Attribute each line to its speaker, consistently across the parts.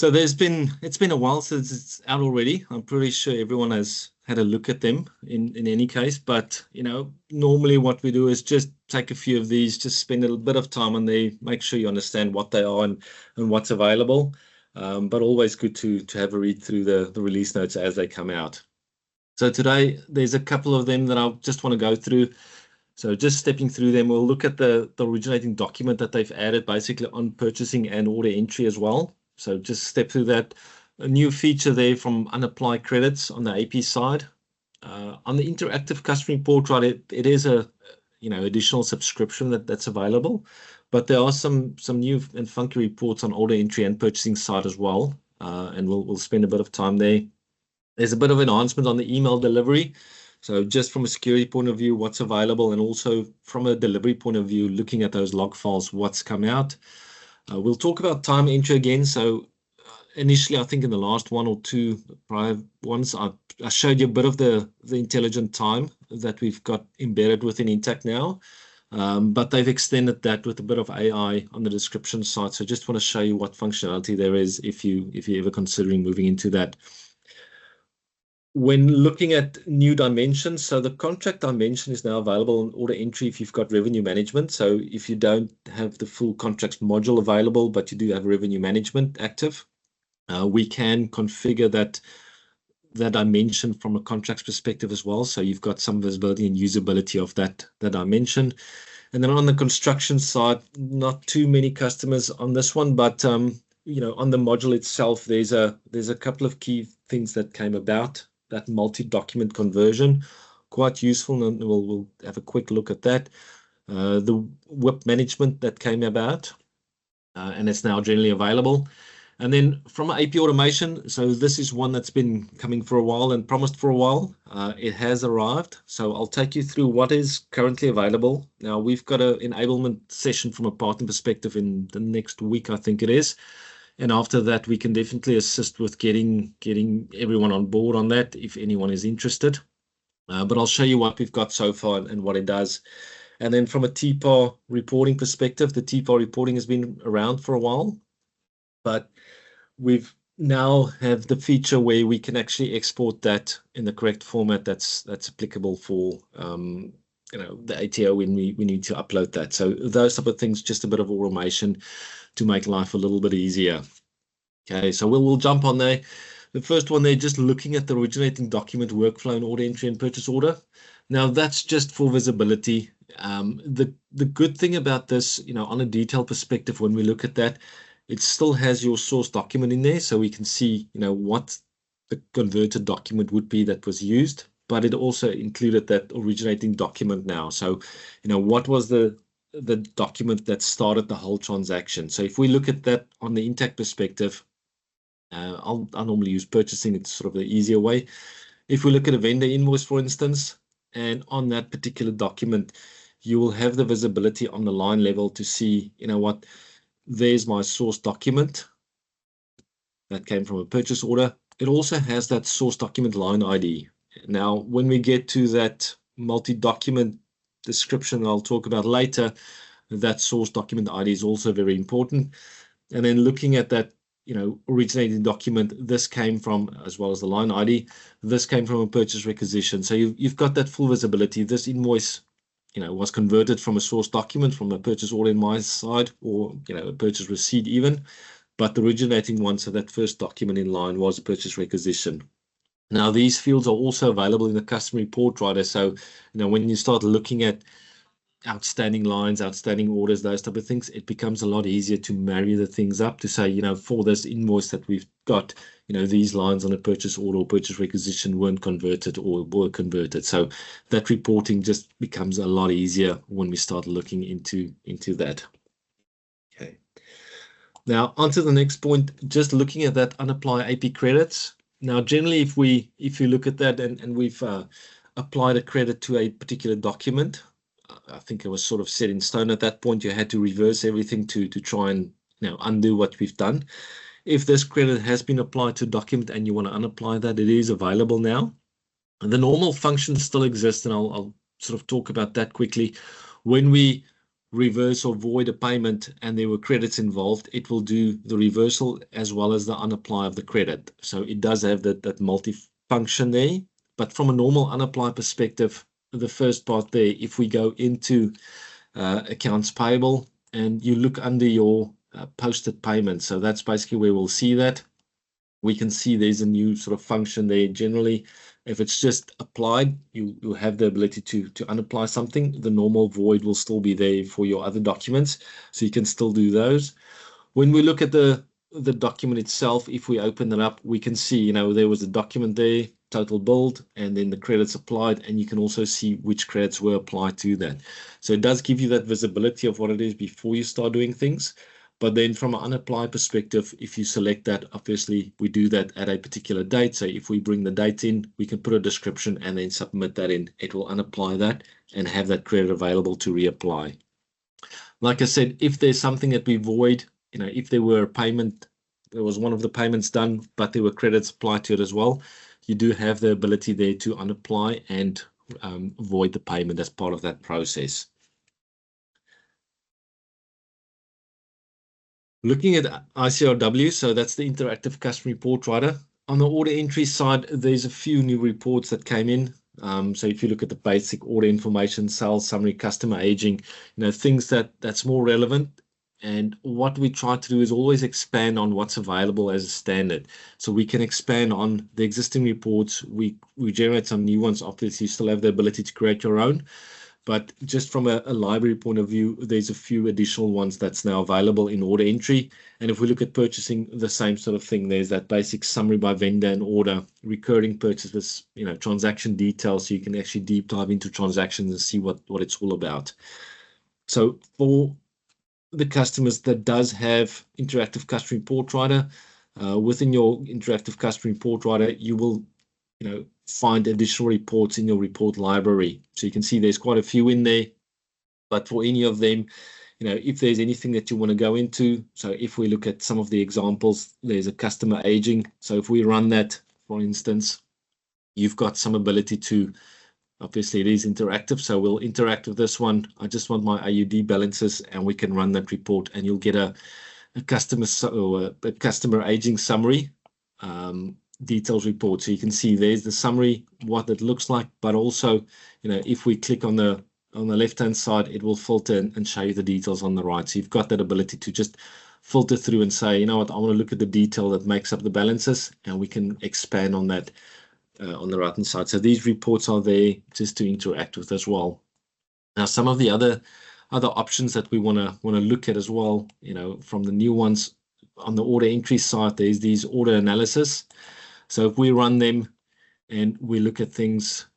Speaker 1: So it's been a while since it's out already. I'm pretty sure everyone has had a look at them in any case, but normally what we do is just take a few of these, just spend a little bit of time on they, make sure you understand what they are and what's available. But always good to have a read through the release notes as they come out. So today there's a couple of them that I just want to go through. So just stepping through them, we'll look at the originating document that they've added basically on purchasing and order entry as well. So just step through that. A new feature there from unapplied credits on the AP side. On the interactive customer report, right, it is a additional subscription that's available, but there are some new and funky reports on order entry and purchasing side as well. And we'll spend a bit of time there. There's a bit of enhancement on the email delivery. So just from a security point of view, what's available, and also from a delivery point of view, looking at those log files, what's come out. We'll talk about time entry again. So initially, I think in the last one or two prior ones, I showed you a bit of the intelligent time that we've got embedded within Intacct now. But they've extended that with a bit of AI on the description side. So just want to show you what functionality there is if you're ever considering moving into that. When looking at new dimensions, so the contract dimension is now available in order entry if you've got revenue management. So if you don't have the full contracts module available, but you do have revenue management active, we can configure that dimension from a contracts perspective as well. So you've got some visibility and usability of that dimension. And then on the construction side, not too many customers on this one, but on the module itself, there's a couple of key things that came about. That multi-document conversion, quite useful, and we'll have a quick look at that. The WIP management that came about, and it's now generally available. And then from AP automation, so this is one that's been coming for a while and promised for a while. It has arrived. So I'll take you through what is currently available. Now we've got an enablement session from a partner perspective in the next week, I think it is. And after that, we can definitely assist with getting everyone on board on that if anyone is interested. But I'll show you what we've got so far and what it does. And then from a TPAR reporting perspective, the TPAR reporting has been around for a while, but we've now have the feature where we can actually export that in the correct format that's applicable for the ATO when we need to upload that. So those type of things, just a bit of automation to make life a little bit easier. Okay, so we'll jump on there. The first one there, just looking at the originating document workflow and order entry and purchase order. Now that's just for visibility. The good thing about this, on a detailed perspective, when we look at that, it still has your source document in there, so we can see, what the converted document would be that was used. But it also included that originating document now. So, what was the document that started the whole transaction? So if we look at that on the Intacct perspective, I'll normally use purchasing. It's sort of the easier way. If we look at a vendor invoice, for instance, and on that particular document, you will have the visibility on the line level to see, what, there's my source document that came from a purchase order. It also has that source document line ID. Now, when we get to that multi-document description I'll talk about later, that source document ID is also very important. And then looking at that, originating document, this came from, as well as the line ID, this came from a purchase requisition. So you've got that full visibility. This invoice, was converted from a source document, from a purchase order in my side, or, a purchase receipt even, but the originating one, so that first document in line was a purchase requisition. Now, these fields are also available in the customer report writer. So, when you start looking at outstanding lines, outstanding orders, those type of things, it becomes a lot easier to marry the things up to say, for this invoice that we've got, these lines on a purchase order or purchase requisition weren't converted or were converted. So that reporting just becomes a lot easier when we start looking into that. Okay. Now, on to the next point, just looking at that unapplied AP credits. Now, generally, if you look at that and we've applied a credit to a particular document, I think it was sort of set in stone at that point. You had to reverse everything to try and undo what we've done. If this credit has been applied to a document and you want to unapply that, it is available now. And the normal functions still exist, and I'll sort of talk about that quickly. When we reverse or void a payment and there were credits involved, it will do the reversal as well as the unapply of the credit. So it does have that multi-function there. But from a normal unapply perspective, the first part there, if we go into accounts payable and you look under your posted payment, so that's basically where we'll see that. We can see there's a new sort of function there. Generally, if it's just applied, you'll have the ability to unapply something. The normal void will still be there for your other documents, so you can still do those. When we look at the document itself, if we open it up, we can see, you know, there was a document there, total billed, and then the credits applied, and you can also see which credits were applied to that. So it does give you that visibility of what it is before you start doing things. But then from an unapplied perspective, if you select that, obviously we do that at a particular date. So if we bring the date in, we can put a description and then submit that in. It will unapply that and have that credit available to reapply. Like I said, if there's something that we void, you know, if there were a payment, there was one of the payments done, but there were credits applied to it as well, you do have the ability there to unapply and void the payment as part of that process. Looking at ICRW, so that's the Interactive Customer Report Writer. On the order entry side, there's a few new reports that came in. So if you look at the basic order information, sales summary, customer aging, you know, things that's more relevant. And what we try to do is always expand on what's available as a standard. So we can expand on the existing reports. We generate some new ones. Obviously, you still have the ability to create your own. But just from a library point of view, there's a few additional ones that's now available in order entry. And if we look at purchasing, the same sort of thing, there's that basic summary by vendor and order, recurring purchases, you know, transaction details, so you can actually deep dive into transactions and see what it's all about. So for the customers that does have Interactive Customer Report Writer, within your Interactive Customer Report Writer, you will, you know, find additional reports in your report library. So you can see there's quite a few in there, but for any of them, you know, if there's anything that you want to go into, so if we look at some of the examples, there's a customer aging. So if we run that, for instance, you've got some ability to, obviously it is interactive, so we'll interact with this one. I just want my AUD balances, and we can run that report, and you'll get a customer aging summary details report. So you can see there's the summary, what it looks like, but also, you know, if we click on the left-hand side, it will filter and show you the details on the right. So you've got that ability to just filter through and say, you know what, I want to look at the detail that makes up the balances, and we can expand on that on the right-hand side. So these reports are there just to interact with as well. Now, some of the other options that we want to look at as well, you know, from the new ones on the order entry side, there's these order analysis. So if we run them and we look at things,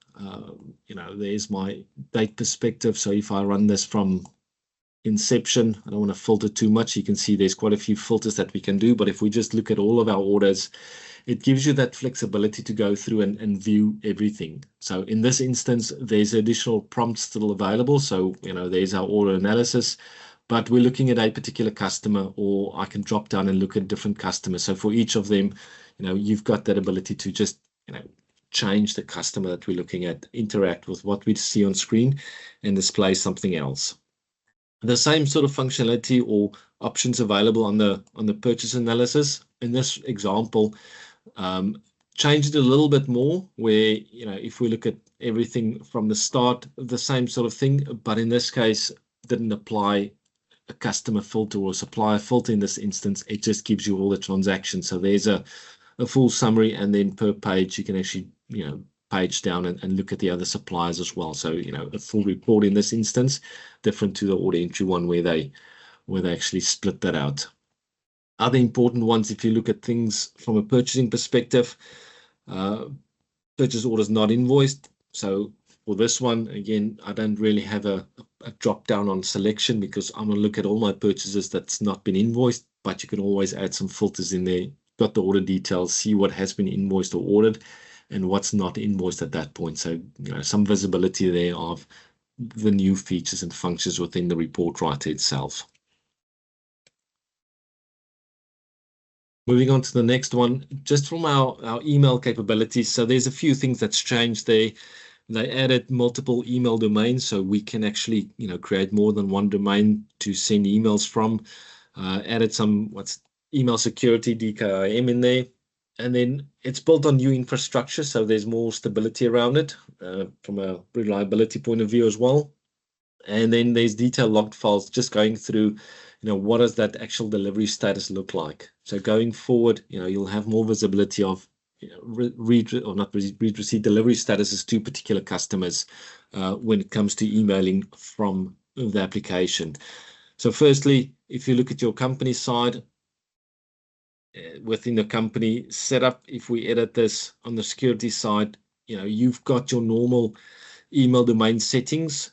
Speaker 1: you know, there's my date perspective. So if I run this from inception, I don't want to filter too much. You can see there's quite a few filters that we can do. But if we just look at all of our orders, it gives you that flexibility to go through and view everything. So in this instance, there's additional prompts still available. So, you know, there's our order analysis, but we're looking at a particular customer, or I can drop down and look at different customers. So for each of them, you know, you've got that ability to just, you know, change the customer that we're looking at, interact with what we see on screen, and display something else. The same sort of functionality or options available on the purchase analysis. In this example, change it a little bit more, where, you know, if we look at everything from the start, the same sort of thing, but in this case, didn't apply a customer filter or supplier filter in this instance. It just gives you all the transactions. So there's a full summary, and then per page you can actually, you know, page down and look at the other suppliers as well. So, you know, a full report in this instance, different to the order entry one where they actually split that out. Other important ones, if you look at things from a purchasing perspective, purchase orders not invoiced. So for this one, again, I don't really have a drop down on selection, because I'm going to look at all my purchases that's not been invoiced, but you can always add some filters in there. Got the order details, see what has been invoiced or ordered and what's not invoiced at that point. So, you know, some visibility there of the new features and functions within the report writer itself. Moving on to the next one, just from our email capabilities. So there's a few things that's changed there. They added multiple email domains, so we can actually, create more than one domain to send emails from. Added some email security, DKIM in there. And then it's built on new infrastructure, so there's more stability around it from a reliability point of view as well. And then there's detailed logged files just going through, what does that actual delivery status look like? So going forward, you'll have more visibility of read or not read receipt delivery statuses to particular customers when it comes to emailing from the application. So firstly, if you look at your company side, within the company setup, if we edit this on the security side, you've got your normal email domain settings,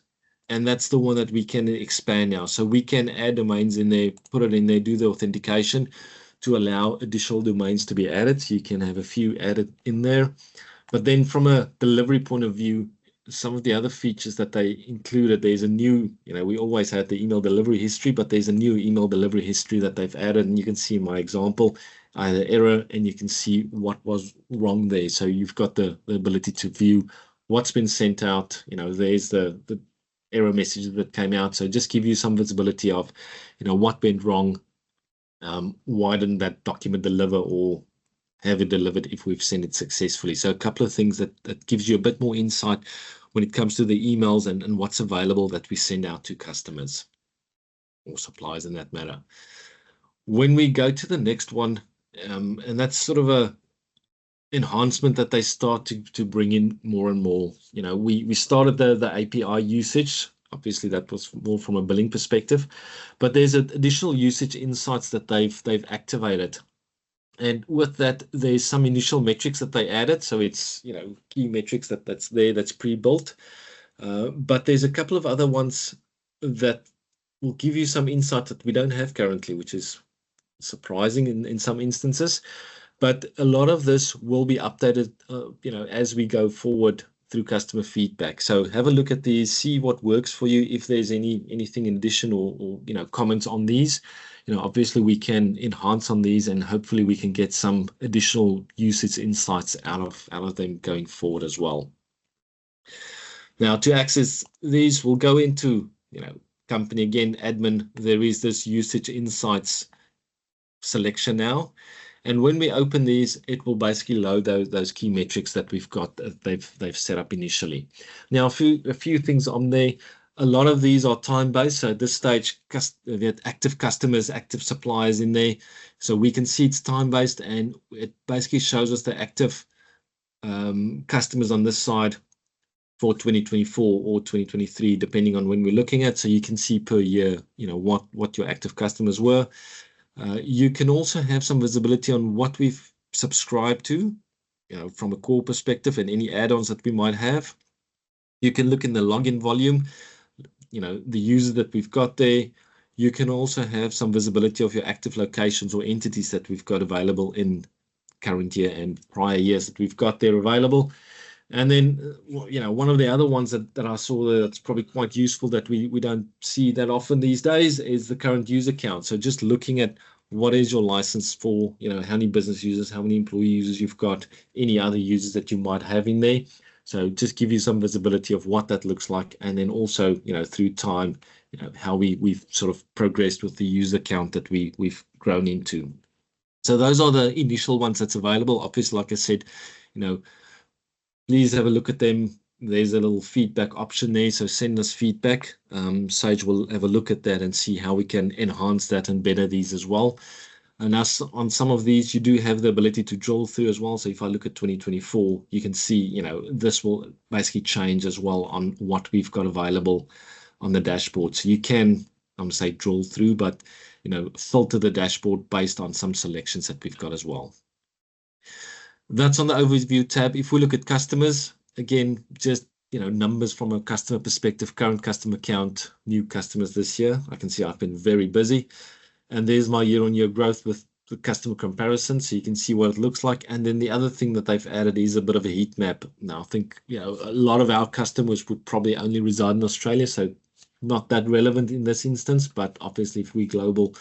Speaker 1: and that's the one that we can expand now. So we can add domains in there, put it in there, do the authentication to allow additional domains to be added. So you can have a few added in there. But then from a delivery point of view, some of the other features that they included, there's a new, we always had the email delivery history, but there's a new email delivery history that they've added. And you can see in my example, either error, and you can see what was wrong there. So you've got the ability to view what's been sent out. There's the error message that came out. So just give you some visibility of, what went wrong. Why didn't that document deliver, or have it delivered if we've sent it successfully? So a couple of things that gives you a bit more insight when it comes to the emails and what's available that we send out to customers or suppliers in that matter. When we go to the next one, and that's sort of a enhancement that they start to bring in more and more. We started the API usage. Obviously, that was more from a billing perspective, but there's additional usage insights that they've activated. And with that, there's some initial metrics that they added. So it's, key metrics that's there, that's pre-built. But there's a couple of other ones that will give you some insight that we don't have currently, which is surprising in some instances. But a lot of this will be updated, as we go forward through customer feedback. So have a look at these, see what works for you. If there's anything in addition or comments on these, obviously we can enhance on these, and hopefully we can get some additional usage insights out of them going forward as well. Now, to access these, we'll go into, company again, admin. There is this usage insights selection now. And when we open these, it will basically load those key metrics that we've got, they've set up initially. Now, a few things on there. A lot of these are time-based. So at this stage, we had active customers, active suppliers in there. So we can see it's time-based, and it basically shows us the active customers on this side for 2024 or 2023, depending on when we're looking at. So you can see per year, what your active customers were. You can also have some visibility on what we've subscribed to, from a core perspective, and any add-ons that we might have. You can look in the login volume, the users that we've got there. You can also have some visibility of your active locations or entities that we've got available in current year and prior years that we've got there available. And then, one of the other ones that I saw that's probably quite useful that we don't see that often these days is the current user count. So just looking at what is your license for, how many business users, how many employee users you've got, any other users that you might have in there. So just give you some visibility of what that looks like. And then also, through time, how we've sort of progressed with the user count that we've grown into. So those are the initial ones that's available. Obviously, like I said, please have a look at them. There's a little feedback option there, so send us feedback. Sage will have a look at that and see how we can enhance that and better these as well. And on some of these, you do have the ability to drill through as well. So if I look at 2024, you can see, this will basically change as well on what we've got available on the dashboard. So you can, I'm going to say drill through, but, filter the dashboard based on some selections that we've got as well. That's on the overview tab. If we look at customers, again, just, numbers from a customer perspective, current customer count, new customers this year. I can see I've been very busy. And there's my year-on-year growth with the customer comparison. So you can see what it looks like. And then the other thing that they've added is a bit of a heat map. Now, I think, a lot of our customers would probably only reside in Australia. So not that relevant in this instance, but obviously if we're global,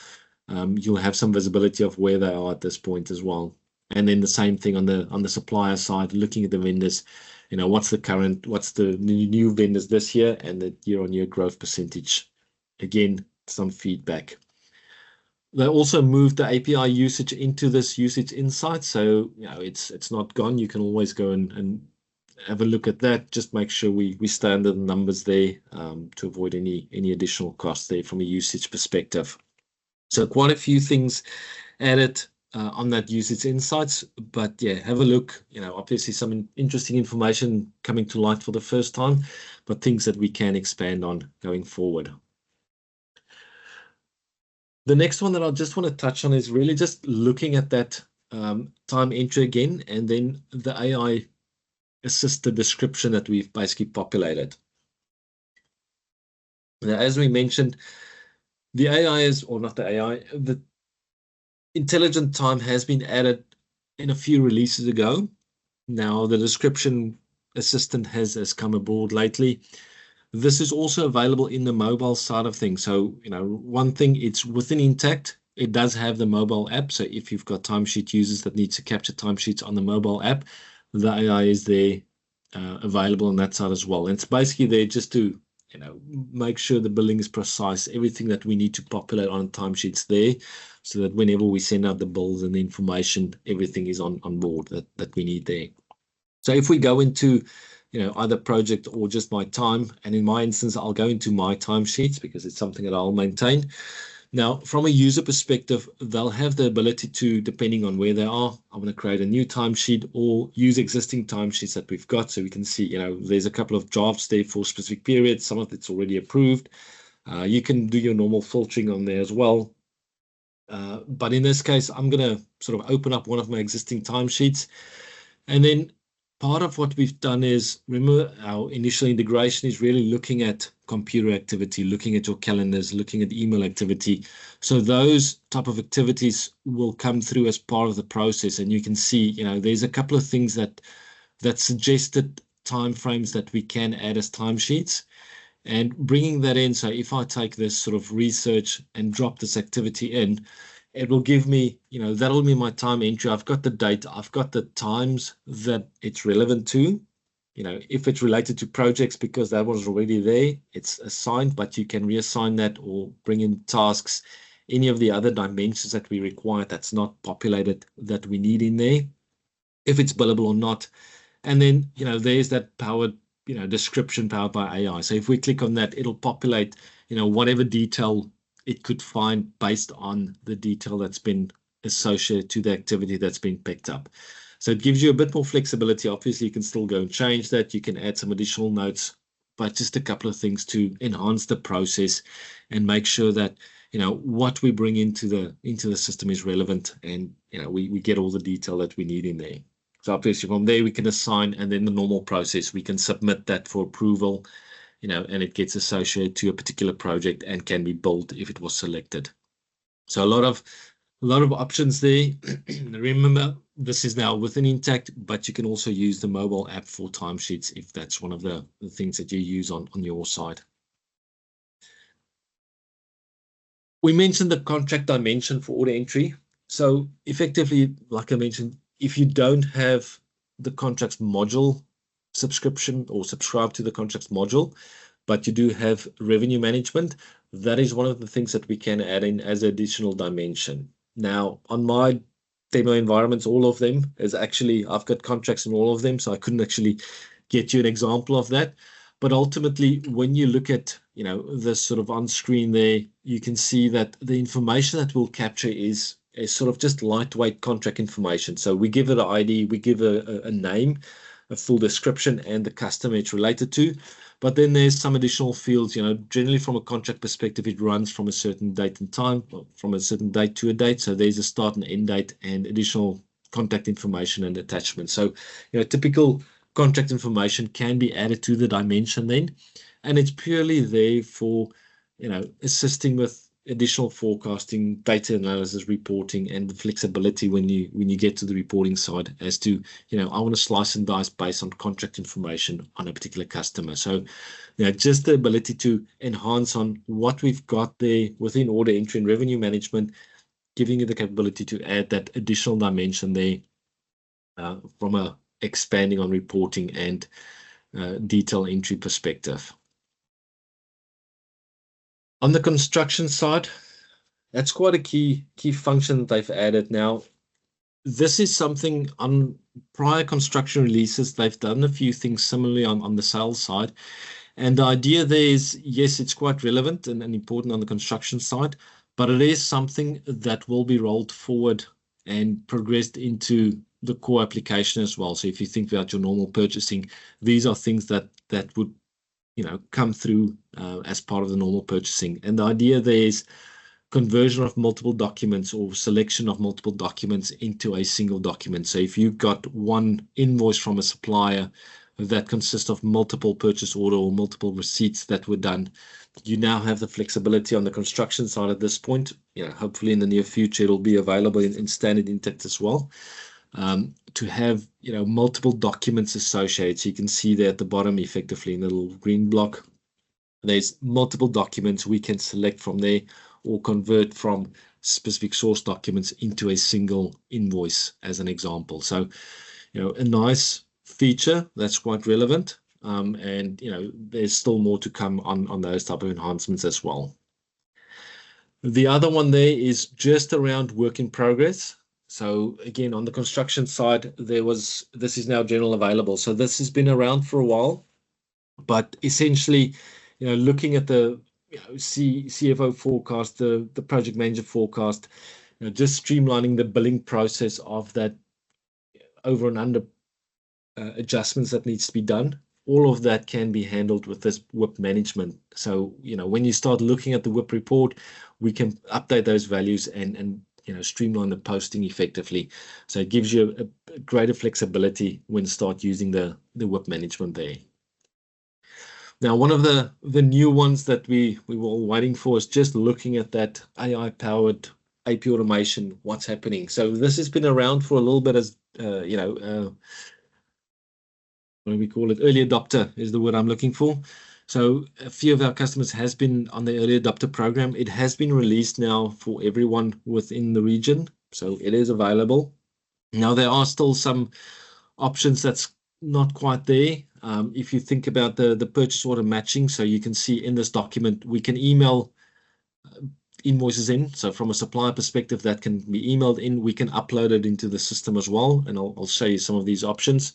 Speaker 1: you'll have some visibility of where they are at this point as well. And then the same thing on the supplier side, looking at the vendors, what's the new vendors this year and the year-on-year growth percentage. Again, some feedback. They also moved the API usage into this usage insight, so it's not gone. You can always go and have a look at that. Just make sure we stay under the numbers there to avoid any additional costs there from a usage perspective. So quite a few things added on that usage insights, but yeah, have a look. Obviously some interesting information coming to light for the first time, but things that we can expand on going forward. The next one that I just want to touch on is really just looking at that time entry again, and then the AI assisted description that we've basically populated. Now, as we mentioned, the AI is, or not the AI, the intelligent time has been added in a few releases ago. Now, the description assistant has come aboard lately. This is also available in the mobile side of things. So, one thing, it's within Intacct. It does have the mobile app. So if you've got timesheet users that need to capture timesheets on the mobile app, the AI is there available on that side as well. And it's basically there just to, make sure the billing is precise, everything that we need to populate on timesheets there, so that whenever we send out the bills and the information, everything is on board that we need there. So if we go into either project or just my time, and in my instance, I'll go into my timesheets because it's something that I'll maintain. Now, from a user perspective, they'll have the ability to, depending on where they are, I'm going to create a new timesheet or use existing timesheets that we've got. So we can see, there's a couple of drafts there for specific periods. Some of it's already approved. You can do your normal filtering on there as well. But in this case, I'm going to sort of open up one of my existing timesheets. And then part of what we've done is, remember, our initial integration is really looking at computer activity, looking at your calendars, looking at email activity. So those type of activities will come through as part of the process. And you can see, there's a couple of things that suggested timeframes that we can add as timesheets. And bringing that in, so if I take this sort of research and drop this activity in, it will give me, that'll be my time entry. I've got the date, I've got the times that it's relevant to. If it's related to projects, because that was already there, it's assigned, but you can reassign that or bring in tasks, any of the other dimensions that we require that's not populated that we need in there, if it's billable or not. And then, there's that powered, description powered by AI. So if we click on that, it'll populate, whatever detail it could find based on the detail that's been associated to the activity that's been picked up. So it gives you a bit more flexibility. Obviously, you can still go and change that. You can add some additional notes, but just a couple of things to enhance the process and make sure that, what we bring into the system is relevant, and, we get all the detail that we need in there. So obviously from there, we can assign, and then the normal process, we can submit that for approval, and it gets associated to a particular project and can be billed if it was selected. So a lot of options there. Remember, this is now within Intacct, but you can also use the mobile app for timesheets if that's one of the things that you use on your side. We mentioned the contract dimension for order entry. So effectively, like I mentioned, if you don't have the contracts module subscription or subscribe to the contracts module, but you do have revenue management, that is one of the things that we can add in as additional dimension. Now, on my demo environments, all of them is actually, I've got contracts in all of them, so I couldn't actually get you an example of that. But ultimately, when you look at, this sort of on screen there, you can see that the information that we'll capture is sort of just lightweight contract information. So we give it an ID, we give a name, a full description, and the customer it's related to. But then there's some additional fields, generally from a contract perspective, it runs from a certain date and time, from a certain date to a date. So there's a start and end date and additional contact information and attachments. So, typical contract information can be added to the dimension then, and it's purely there for, assisting with additional forecasting, data analysis, reporting, and the flexibility when you get to the reporting side as to, I want to slice and dice based on contract information on a particular customer. So, just the ability to enhance on what we've got there within order entry and revenue management, giving you the capability to add that additional dimension there from a expanding on reporting and detail entry perspective. On the construction side, that's quite a key function that they've added now. This is something on prior construction releases. They've done a few things similarly on the sales side. And the idea there is, yes, it's quite relevant and important on the construction side, but it is something that will be rolled forward and progressed into the core application as well. So if you think about your normal purchasing, these are things that would, come through as part of the normal purchasing. And the idea there is conversion of multiple documents or selection of multiple documents into a single document. So if you've got one invoice from a supplier that consists of multiple purchase order or multiple receipts that were done, you now have the flexibility on the construction side at this point. Hopefully in the near future, it'll be available in standard Intacct as well, to have, multiple documents associated. So you can see there at the bottom, effectively in the little green block, there's multiple documents we can select from there or convert from specific source documents into a single invoice as an example. So, a nice feature that's quite relevant. And, there's still more to come on those type of enhancements as well. The other one there is just around work in progress. So again, on the construction side, this is now general available. So this has been around for a while, but essentially, looking at the CFO forecast, the project manager forecast, just streamlining the billing process of that over and under adjustments that needs to be done. All of that can be handled with this WIP management. So, when you start looking at the WIP report, we can update those values and streamline the posting effectively. So it gives you a greater flexibility when you start using the WIP management there. Now, one of the new ones that we were all waiting for is just looking at that AI-powered AP automation, what's happening. So this has been around for a little bit as, what do we call it? Early adopter is the word I'm looking for. So a few of our customers has been on the early adopter program. It has been released now for everyone within the region. So it is available. Now, there are still some options that's not quite there. If you think about the purchase order matching, so you can see in this document, we can email invoices in. So from a supplier perspective, that can be emailed in. We can upload it into the system as well. And I'll show you some of these options.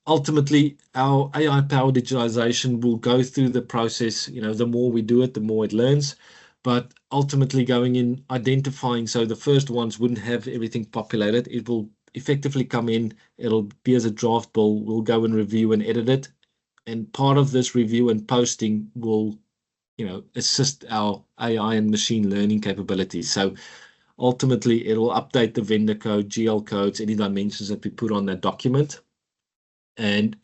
Speaker 1: Ultimately, our AI-powered digitalization will go through the process. The more we do it, the more it learns. But ultimately going in, identifying, so the first ones wouldn't have everything populated. It will effectively come in. It'll be as a draft bill. We'll go and review and edit it. And part of this review and posting will, assist our AI and machine learning capabilities. So ultimately, it'll update the vendor code, GL codes, any dimensions that we put on that document. And,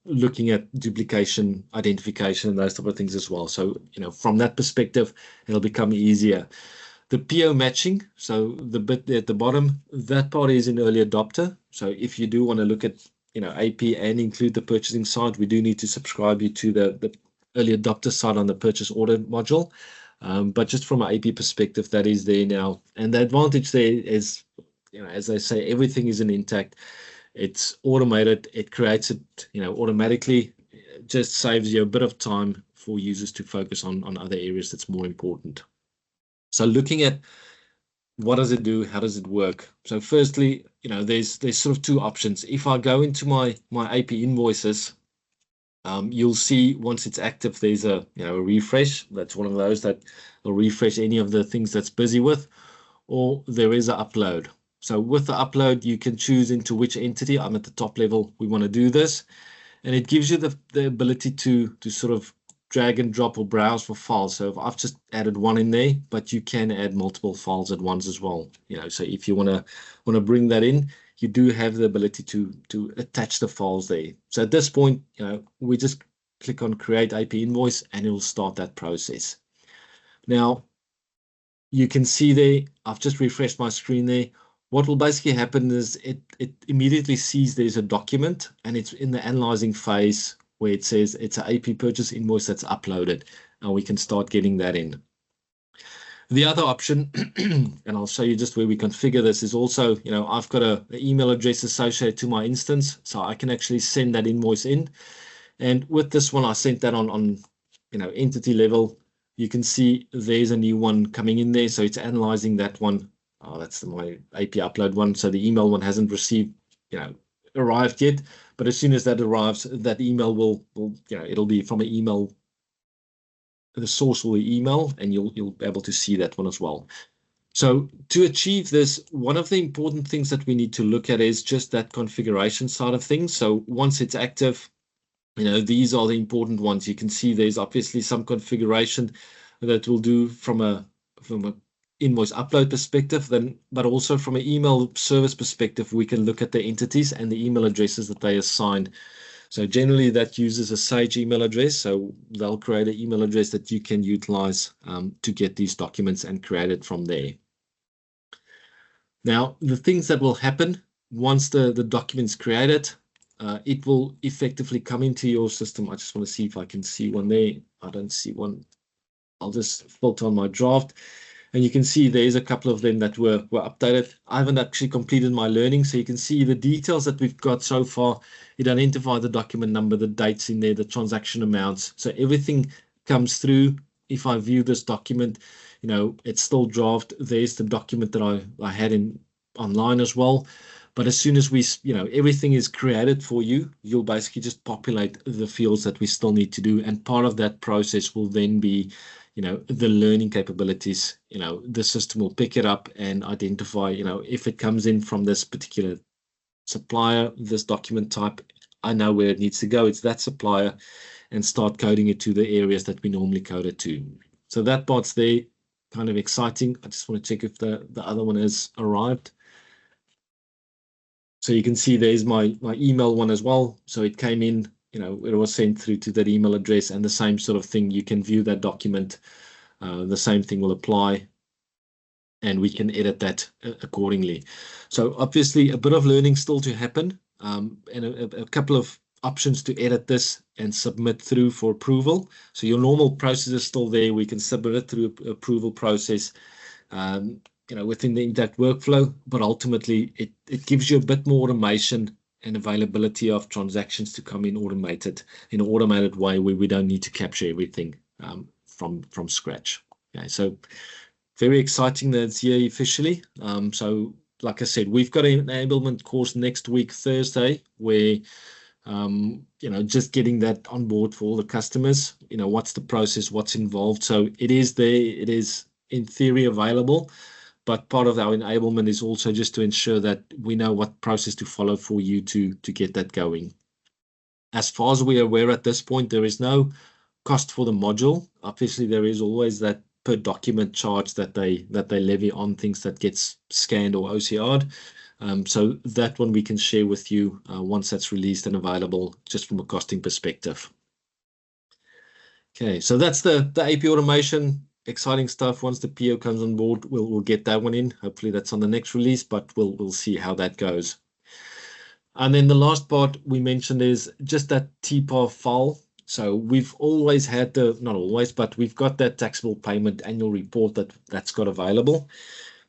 Speaker 1: looking at duplication, identification, and those type of things as well. So, from that perspective, it'll become easier. The PO matching, so the bit there at the bottom, that part is in early adopter. So if you do want to look at, AP and include the purchasing side, we do need to subscribe you to the early adopter side on the purchase order module. But just from an AP perspective, that is there now. And the advantage there is, as I say, everything is in Intacct. It's automated. It creates it, automatically. It just saves you a bit of time for users to focus on other areas that's more important. So looking at what does it do, how does it work? So firstly, there's sort of two options. If I go into my AP invoices, you'll see once it's active, there's a refresh. That's one of those that will refresh any of the things that's busy with, or there is an upload. So with the upload, you can choose into which entity. I'm at the top level. We want to do this. And it gives you the ability to sort of drag and drop or browse for files. So I've just added one in there, but you can add multiple files at once as well. So if you want to bring that in, you do have the ability to attach the files there. So at this point, we just click on create AP invoice and it will start that process. Now, you can see there, I've just refreshed my screen there. What will basically happen is it immediately sees there's a document and it's in the analyzing phase where it says it's an AP purchase invoice that's uploaded, and we can start getting that in. The other option, and I'll show you just where we configure this, is also, I've got an email address associated to my instance, so I can actually send that invoice in. And with this one, I sent that on entity level. You can see there's a new one coming in there, so it's analyzing that one. Oh, that's my API upload one. So the email one hasn't received, arrived yet. But as soon as that arrives, that email will it'll be from an email. The source will be email, and you'll be able to see that one as well. So to achieve this, one of the important things that we need to look at is just that configuration side of things. So once it's active, these are the important ones. You can see there's obviously some configuration that we'll do from a invoice upload perspective, but also from an email service perspective, we can look at the entities and the email addresses that they assigned. So generally that uses a Sage email address. So they'll create an email address that you can utilize to get these documents and create it from there. Now, the things that will happen once the document's created, it will effectively come into your system. I just want to see if I can see one there. I don't see one. I'll just filter on my draft. And you can see there's a couple of them that were updated. I haven't actually completed my learning, so you can see the details that we've got so far. It identifies the document number, the dates in there, the transaction amounts. So everything comes through. If I view this document, it's still draft. There's the document that I had online as well. But as soon as we, everything is created for you, you'll basically just populate the fields that we still need to do. And part of that process will then be the learning capabilities. The system will pick it up and identify, if it comes in from this particular supplier, this document type, I know where it needs to go. It's that supplier, and start coding it to the areas that we normally code it to. So that part's there, kind of exciting. I just want to check if the other one has arrived. So you can see there's my email one as well. So it came in, it was sent through to that email address, and the same sort of thing. You can view that document. The same thing will apply, and we can edit that accordingly. So obviously a bit of learning still to happen, and a couple of options to edit this and submit through for approval. So your normal process is still there. We can submit it through approval process, within the Intacct workflow, but ultimately it gives you a bit more automation and availability of transactions to come in automated in an automated way, where we don't need to capture everything from scratch. Okay, so very exciting that it's here officially. So like I said, we've got an enablement course next week, Thursday, where just getting that on board for all the customers. What's the process, what's involved. So it is there, it is in theory available. But part of our enablement is also just to ensure that we know what process to follow for you to get that going. As far as we are aware at this point, there is no cost for the module. Obviously, there is always that per document charge that they levy on things that gets scanned or OCR'd. So that one we can share with you once that's released and available, just from a costing perspective. Okay, so that's the AP automation. Exciting stuff. Once the PO comes on board, we'll get that one in. Hopefully that's on the next release, but we'll see how that goes. And then the last part we mentioned is just that TPAR file. So we've always had not always, but we've got that taxable payment annual report that's got available.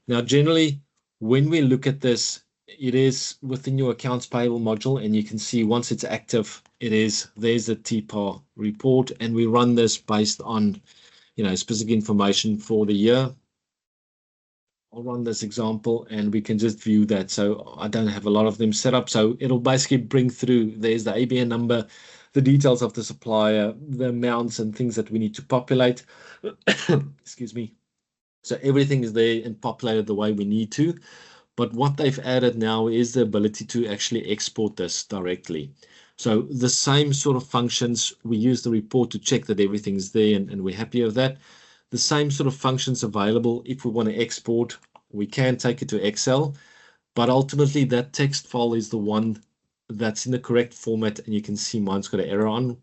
Speaker 1: Now, generally, when we look at this, it is within your accounts payable module, and you can see once it's active, there's the TPAR report, and we run this based on specific information for the year. I'll run this example and we can just view that. So I don't have a lot of them set up. So it'll basically bring through, there's the ABN number, the details of the supplier, the amounts and things that we need to populate. Excuse me. So everything is there and populated the way we need to. But what they've added now is the ability to actually export this directly. So the same sort of functions, we use the report to check that everything's there and we're happy with that. The same sort of functions available if we want to export, we can take it to Excel, but ultimately that text file is the one that's in the correct format, and you can see mine's got an error on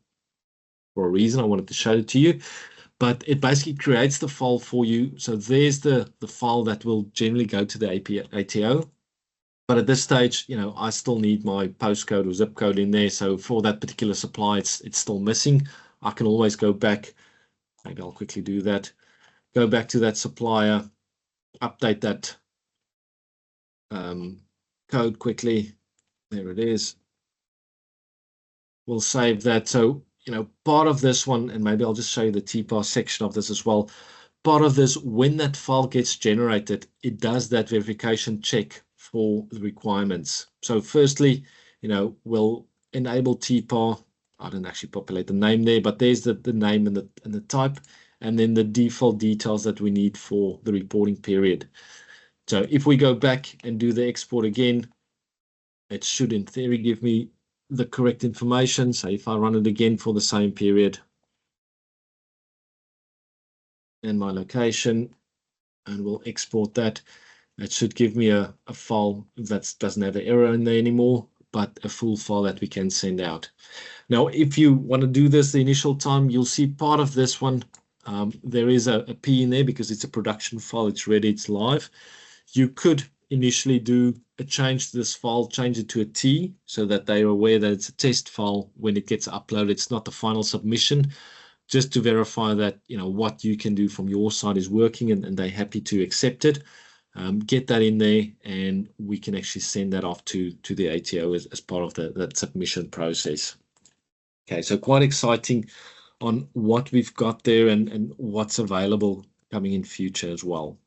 Speaker 1: for a reason. I wanted to show it to you, but it basically creates the file for you. So there's the file that will generally go to the ATO. But at this stage, I still need my postcode or zip code in there. So for that particular supply, it's still missing. I can always go back. Maybe I'll quickly do that. go back to that supplier, update that code quickly. There it is. We'll save that. So, part of this one, and maybe I'll just show you the TPAR section of this as well. Part of this, when that file gets generated, it does that verification check for the requirements. So firstly, we'll enable TPAR. I didn't actually populate the name there, but there's the name and the type, and then the default details that we need for the reporting period. So if we go back and do the export again, it should in theory give me the correct information. So if I run it again for the same period and my location, and we'll export that, it should give me a file that doesn't have an error in there anymore, but a full file that we can send out. Now, if you want to do this the initial time, you'll see part of this one. There is a P in there because it's a production file. It's ready, it's live. You could initially do a change to this file, change it to a T so that they are aware that it's a test file. When it gets uploaded, it's not the final submission, just to verify that what you can do from your side is working and they're happy to accept it. Get that in there, and we can actually send that off to the ATO as part of that submission process. Okay, so quite exciting on what we've got there and what's available coming in future as well.